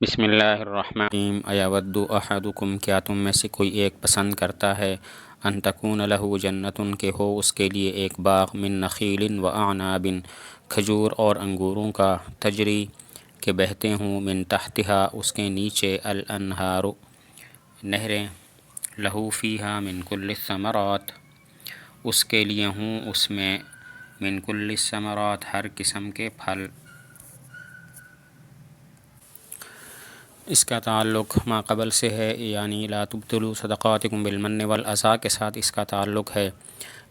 بسم اللہ الرحمن الرحیم ایود احدکم، کیا تم میں سے کوئی ایک پسند کرتا ہے ان تکون لہ جنتن، کہ ہو اس کے لیے ایک باغ من نخیل و اعناب، کھجور اور انگوروں کا، تجری کہ بہتے ہوں، من تحتہا اس کے نیچے، الانہار نہریں، لہو فیہا من کل الثمرات اس کے لیے ہوں اس میں، من کل الثمرات ہر قسم کے پھل۔ اس کا تعلق ما قبل سے ہے، یعنی لا تبطلوا صدقاتکم بالمن والاذی کے ساتھ اس کا تعلق ہے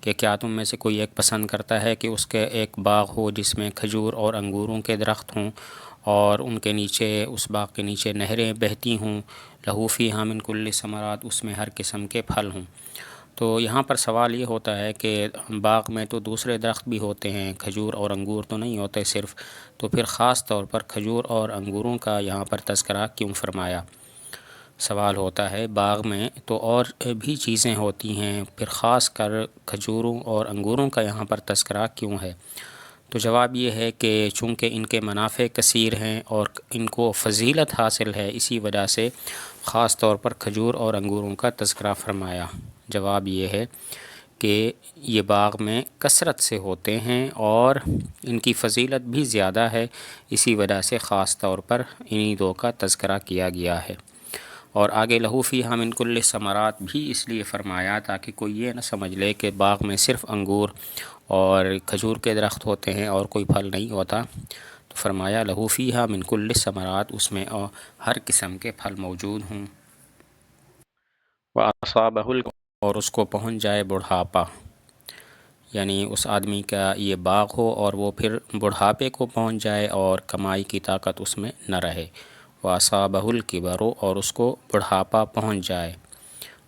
کہ کیا تم میں سے کوئی ایک پسند کرتا ہے کہ اس کے ایک باغ ہو جس میں کھجور اور انگوروں کے درخت ہوں، اور ان کے نیچے، اس باغ کے نیچے نہریں بہتی ہوں، لہو فیہا من کل ثمرات اس میں ہر قسم کے پھل ہوں۔ تو یہاں پر سوال یہ ہوتا ہے کہ باغ میں تو دوسرے درخت بھی ہوتے ہیں، کھجور اور انگور تو نہیں ہوتے صرف، تو پھر خاص طور پر کھجور اور انگوروں کا یہاں پر تذکرہ کیوں فرمایا؟ سوال ہوتا ہے باغ میں تو اور بھی چیزیں ہوتی ہیں، پھر خاص کر کھجوروں اور انگوروں کا یہاں پر تذکرہ کیوں ہے؟ تو جواب یہ ہے کہ چونکہ ان کے منافع کثیر ہیں اور ان کو فضیلت حاصل ہے، اسی وجہ سے خاص طور پر کھجور اور انگوروں کا تذکرہ فرمایا۔ جواب یہ ہے کہ یہ باغ میں کثرت سے ہوتے ہیں اور ان کی فضیلت بھی زیادہ ہے، اسی وجہ سے خاص طور پر انہی دو کا تذکرہ کیا گیا ہے۔ اور آگے لہو فیہا من کل ثمرات بھی اس لیے فرمایا تاکہ کوئی یہ نہ سمجھ لے کہ باغ میں صرف انگور اور کھجور کے درخت ہوتے ہیں اور کوئی پھل نہیں ہوتا، تو فرمایا لہو فیہا من کل ثمرات اس میں ہر قسم کے پھل موجود ہوں۔ وَأَصَابَهُ اور اس کو پہنچ جائے بڑھاپا، یعنی اس آدمی کا یہ باغ ہو اور وہ پھر بڑھاپے کو پہنچ جائے اور کمائی کی طاقت اس میں نہ رہے۔ وَأَصَابَهُ الْكِبَرُ اور اس کو بڑھاپا پہنچ جائے،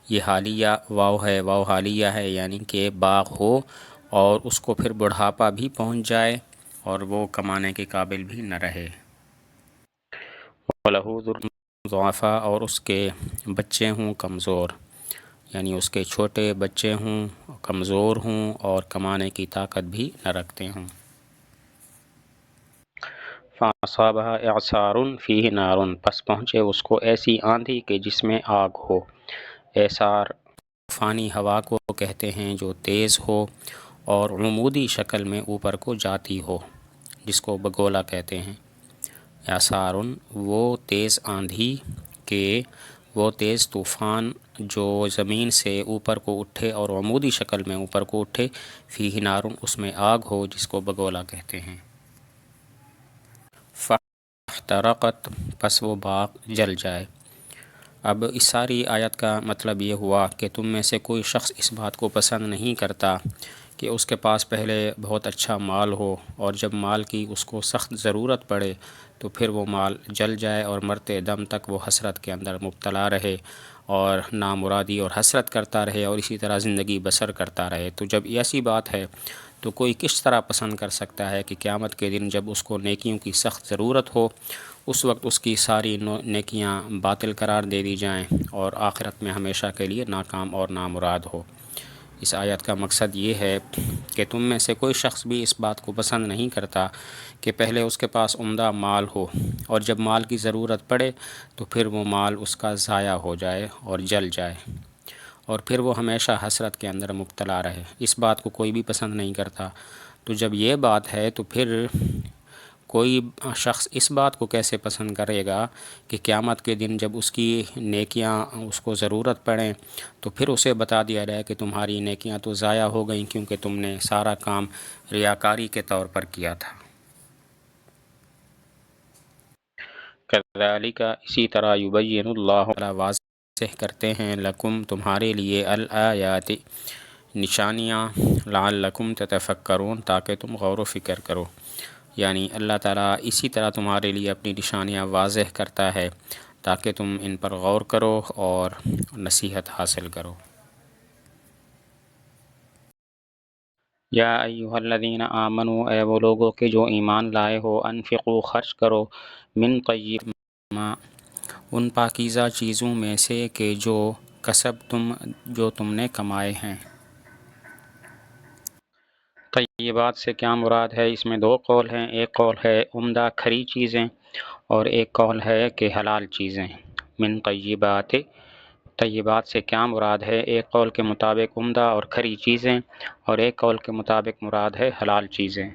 یہ حالیہ واو ہے، واو حالیہ ہے، یعنی کہ باغ ہو اور اس کو پھر بڑھاپا بھی پہنچ جائے اور وہ کمانے کے قابل بھی نہ رہے۔ وَلَهُ ذُرِّيَّةٌ ضُعَفَاءَ اور اس کے بچے ہوں کمزور، یعنی اس کے چھوٹے بچے ہوں، کمزور ہوں اور کمانے کی طاقت بھی نہ رکھتے ہوں۔ فَأَصَابَهَا إِعْصَارٌ فِيهِ نَارٌ پس پہنچے اس کو ایسی آندھی کہ جس میں آگ ہو۔ اعصار طوفانی ہوا کو کہتے ہیں جو تیز ہو اور عمودی شکل میں اوپر کو جاتی ہو، جس کو بگولا کہتے ہیں۔ اعصار وہ تیز آندھی کہ وہ تیز طوفان جو زمین سے اوپر کو اٹھے اور عمودی شکل میں اوپر کو اٹھے، فیہ نار اس میں آگ ہو، جس کو بگولا کہتے ہیں۔ فاحترقت پس وہ باغ جل جائے۔ اب اس ساری آیت کا مطلب یہ ہوا کہ تم میں سے کوئی شخص اس بات کو پسند نہیں کرتا کہ اس کے پاس پہلے بہت اچھا مال ہو اور جب مال کی اس کو سخت ضرورت پڑے تو پھر وہ مال جل جائے اور مرتے دم تک وہ حسرت کے اندر مبتلا رہے اور نامرادی اور حسرت کرتا رہے اور اسی طرح زندگی بسر کرتا رہے۔ تو جب ایسی بات ہے تو کوئی کس طرح پسند کر سکتا ہے کہ قیامت کے دن جب اس کو نیکیوں کی سخت ضرورت ہو، اس وقت اس کی ساری نیکیاں باطل قرار دے دی جائیں اور آخرت میں ہمیشہ کے لیے ناکام اور نامراد ہو۔ اس آیت کا مقصد یہ ہے کہ تم میں سے کوئی شخص بھی اس بات کو پسند نہیں کرتا کہ پہلے اس کے پاس عمدہ مال ہو اور جب مال کی ضرورت پڑے تو پھر وہ مال اس کا ضائع ہو جائے اور جل جائے اور پھر وہ ہمیشہ حسرت کے اندر مبتلا رہے۔ اس بات کو کوئی بھی پسند نہیں کرتا۔ تو جب یہ بات ہے تو پھر کوئی شخص اس بات کو کیسے پسند کرے گا کہ قیامت کے دن جب اس کی نیکیاں اس کو ضرورت پڑیں تو پھر اسے بتا دیا جائے کہ تمہاری نیکیاں تو ضائع ہو گئیں کیونکہ تم نے سارا کام ریاکاری کے طور پر کیا تھا۔ کذالک اسی طرح یبین اللہ واضح کرتے ہیں لکم تمہارے لیے الآیات نشانیاں، لعلکم تتفکرون تاکہ تم غور و فکر کرو، یعنی اللہ تعالیٰ اسی طرح تمہارے لیے اپنی نشانیاں واضح کرتا ہے تاکہ تم ان پر غور کرو اور نصیحت حاصل کرو۔ یا ایھا الذین آمنوا اے وہ لوگو کہ جو ایمان لائے ہو، انفقوا خرچ کرو، من طیب ما ان پاکیزہ چیزوں میں سے کہ جو تم نے کمائے ہیں۔ طیبات سے کیا مراد ہے؟ اس میں دو قول ہیں۔ ایک قول ہے عمدہ کھری چیزیں، اور ایک قول ہے کہ حلال چیزیں من طیبات، طیبات سے کیا مراد ہے؟ ایک قول کے مطابق عمدہ اور کھری چیزیں، اور ایک قول کے مطابق مراد ہے حلال چیزیں۔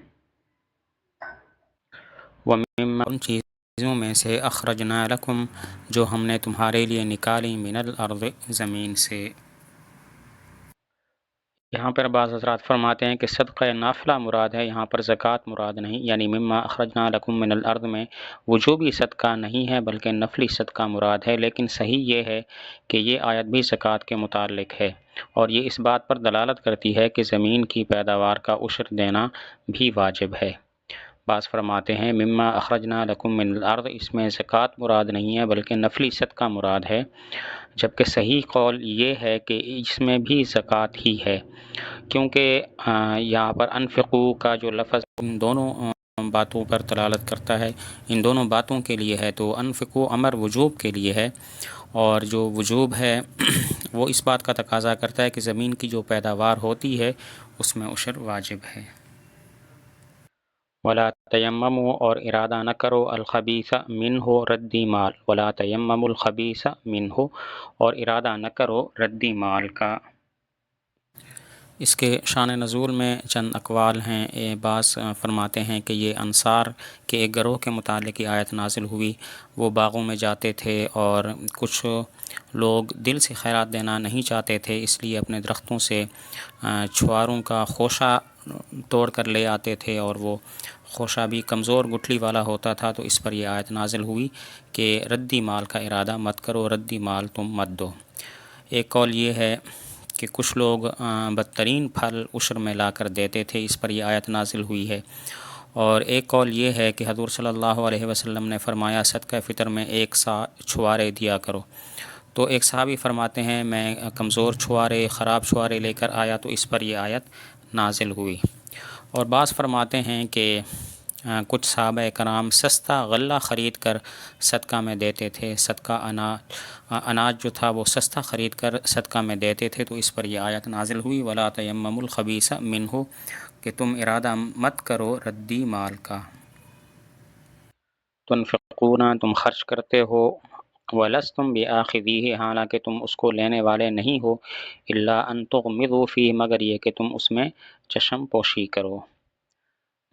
وَمِمَّا، ان چیزوں میں سے اخرجنا لکم، جو ہم نے تمہارے لیے نکالی، من الارض، زمین سے۔ یہاں پر بعض حضرات فرماتے ہیں کہ صدقہ نافلہ مراد ہے، یہاں پر زکوٰۃ مراد نہیں، یعنی مما اخرجنا لکم من الارض میں وجوبی صدقہ نہیں ہے بلکہ نفلی صدقہ مراد ہے، لیکن صحیح یہ ہے کہ یہ آیت بھی زکوٰۃ کے متعلق ہے، اور یہ اس بات پر دلالت کرتی ہے کہ زمین کی پیداوار کا عشر دینا بھی واجب ہے۔ بعض فرماتے ہیں مما اخرجنا لکم من الارض، اس میں زکوٰۃ مراد نہیں ہے بلکہ نفلی صدقہ مراد ہے، جبکہ صحیح قول یہ ہے کہ اس میں بھی زکوٰۃ ہی ہے، کیونکہ یہاں پر انفقو کا جو لفظ ان دونوں باتوں پر دلالت کرتا ہے، ان دونوں باتوں کے لیے ہے، تو انفقو امر وجوب کے لیے ہے، اور جو وجوب ہے وہ اس بات کا تقاضا کرتا ہے کہ زمین کی جو پیداوار ہوتی ہے اس میں عشر واجب ہے۔ ولا تیمموا، اور ارادہ نہ کرو، الخبیث منہ، ردی مال، ولا تیمموا الخبیث منہ، اور ارادہ نہ کرو ردی مال کا۔ اس کے شان نزول میں چند اقوال ہیں، بعض فرماتے ہیں کہ یہ انصار کے ایک گروہ کے متعلق یہ آیت نازل ہوئی، وہ باغوں میں جاتے تھے اور کچھ لوگ دل سے خیرات دینا نہیں چاہتے تھے، اس لیے اپنے درختوں سے چھواروں کا خوشہ توڑ کر لے آتے تھے، اور وہ خوشہ بھی کمزور گٹھلی والا ہوتا تھا، تو اس پر یہ آیت نازل ہوئی کہ ردی مال کا ارادہ مت کرو، ردی مال تم مت دو۔ ایک قول یہ ہے کہ کچھ لوگ بدترین پھل عشر میں لا کر دیتے تھے، اس پر یہ آیت نازل ہوئی ہے، اور ایک قول یہ ہے کہ حضور صلی اللہ علیہ وسلم نے فرمایا صدقہ فطر میں 1 سا چھوارے دیا کرو، تو ایک صحابی فرماتے ہیں میں کمزور چھوارے، خراب چھوارے لے کر آیا، تو اس پر یہ آیت نازل ہوئی۔ اور بعض فرماتے ہیں کہ کچھ صحابہ کرام سستا غلہ خرید کر صدقہ میں دیتے تھے، صدقہ اناج جو تھا وہ سستا خرید کر صدقہ میں دیتے تھے، تو اس پر یہ آیت نازل ہوئی ولا تیمموا الخبیث منہ، کہ تم ارادہ مت کرو ردی مال کا۔ تنفقون، تم خرچ کرتے ہو، ولستم بآخذیہ، حالانکہ تم اس کو لینے والے نہیں ہو، الا ان تغمضوا فیہ، مگر یہ کہ تم اس میں چشم پوشی کرو۔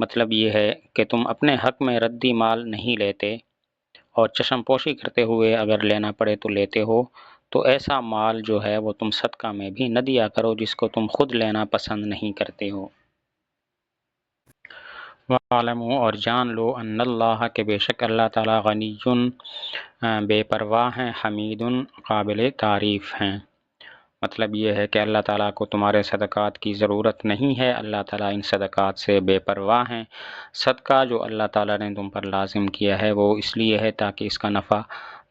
مطلب یہ ہے کہ تم اپنے حق میں ردی مال نہیں لیتے، اور چشم پوشی کرتے ہوئے اگر لینا پڑے تو لیتے ہو، تو ایسا مال جو ہے وہ تم صدقہ میں بھی نہ دیا کرو جس کو تم خود لینا پسند نہیں کرتے ہو۔ وَاعْلَمُوا، اور جان لو، ان اللہ، کہ بے شک اللہ تعالیٰ غنی، بے پرواہ ہیں، حمید، قابل تعریف ہیں۔ مطلب یہ ہے کہ اللہ تعالیٰ کو تمہارے صدقات کی ضرورت نہیں ہے، اللہ تعالیٰ ان صدقات سے بے پرواہ ہیں۔ صدقہ جو اللہ تعالیٰ نے تم پر لازم کیا ہے وہ اس لیے ہے تاکہ اس کا نفع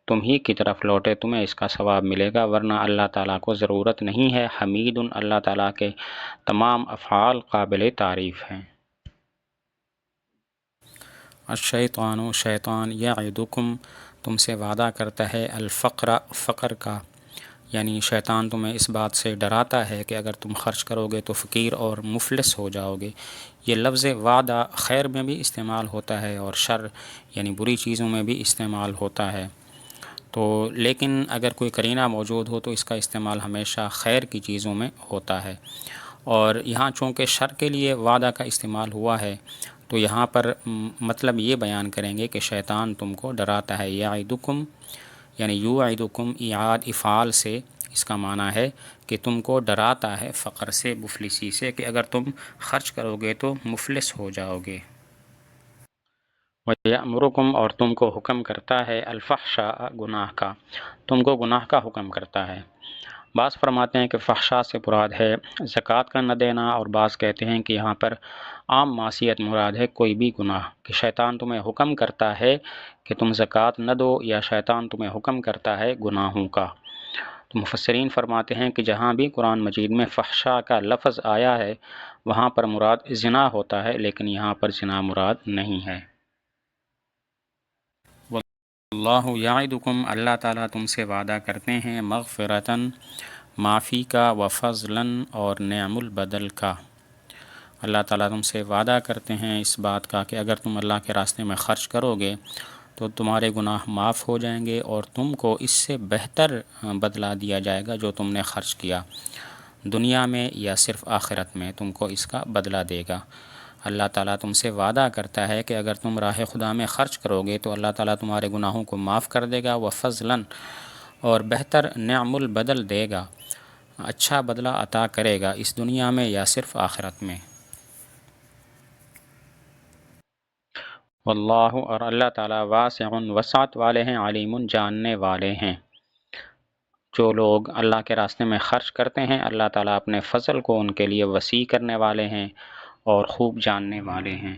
تم ہی کی طرف لوٹے، تمہیں اس کا ثواب ملے گا، ورنہ اللہ تعالیٰ کو ضرورت نہیں ہے۔ حمید، اللہ تعالیٰ کے تمام افعال قابل تعریف ہیں۔ الشیطان، شیطان، یعدکم، تم سے وعدہ کرتا ہے، الفقر، فقر کا، یعنی شیطان تمہیں اس بات سے ڈراتا ہے کہ اگر تم خرچ کرو گے تو فقیر اور مفلس ہو جاؤ گے۔ یہ لفظ وعدہ خیر میں بھی استعمال ہوتا ہے اور شر یعنی بری چیزوں میں بھی استعمال ہوتا ہے، تو لیکن اگر کوئی قرینہ موجود ہو تو اس کا استعمال ہمیشہ خیر کی چیزوں میں ہوتا ہے، اور یہاں چونکہ شر کے لیے وعدہ کا استعمال ہوا ہے تو یہاں پر مطلب یہ بیان کریں گے کہ شیطان تم کو ڈراتا ہے۔ یعدکم یعنی یوعدکم، ایعاد افعال سے اس کا معنی ہے کہ تم کو ڈراتا ہے فقر سے، مفلسی سے، کہ اگر تم خرچ کرو گے تو مفلس ہو جاؤ گے۔ وَيَأْمُرُكُمْ، اور تم کو حکم کرتا ہے، الفحشاء، گناہ کا، تم کو گناہ کا حکم کرتا ہے۔ بعض فرماتے ہیں کہ فحشاء سے مراد ہے زکوٰۃ کا نہ دینا، اور بعض کہتے ہیں کہ یہاں پر عام معصیت مراد ہے، کوئی بھی گناہ، کہ شیطان تمہیں حکم کرتا ہے کہ تم زکوٰۃ نہ دو، یا شیطان تمہیں حکم کرتا ہے گناہوں کا۔ تو مفسرین فرماتے ہیں کہ جہاں بھی قرآن مجید میں فحشاء کا لفظ آیا ہے وہاں پر مراد زنا ہوتا ہے، لیکن یہاں پر زنا مراد نہیں ہے۔ واللہ یعدکم، اللہ تعالیٰ تم سے وعدہ کرتے ہیں، مغفرتاً، معافی کا، وفضلاً، اور نعم البدل کا۔ اللہ تعالیٰ تم سے وعدہ کرتے ہیں اس بات کا کہ اگر تم اللہ کے راستے میں خرچ کرو گے تو تمہارے گناہ معاف ہو جائیں گے اور تم کو اس سے بہتر بدلہ دیا جائے گا جو تم نے خرچ کیا دنیا میں یا صرف آخرت میں تم کو اس کا بدلہ دے گا۔ اللہ تعالیٰ تم سے وعدہ کرتا ہے کہ اگر تم راہ خدا میں خرچ کرو گے تو اللہ تعالیٰ تمہارے گناہوں کو معاف کر دے گا، وفضلاً اور بہتر نعم البدل دے گا، اچھا بدلہ عطا کرے گا اس دنیا میں یا صرف آخرت میں۔ واللہ اور اللہ تعالیٰ واسع وسعت والے ہیں، علیم جاننے والے ہیں۔ جو لوگ اللہ کے راستے میں خرچ کرتے ہیں اللہ تعالیٰ اپنے فضل کو ان کے لیے وسیع کرنے والے ہیں اور خوب جاننے والے ہیں۔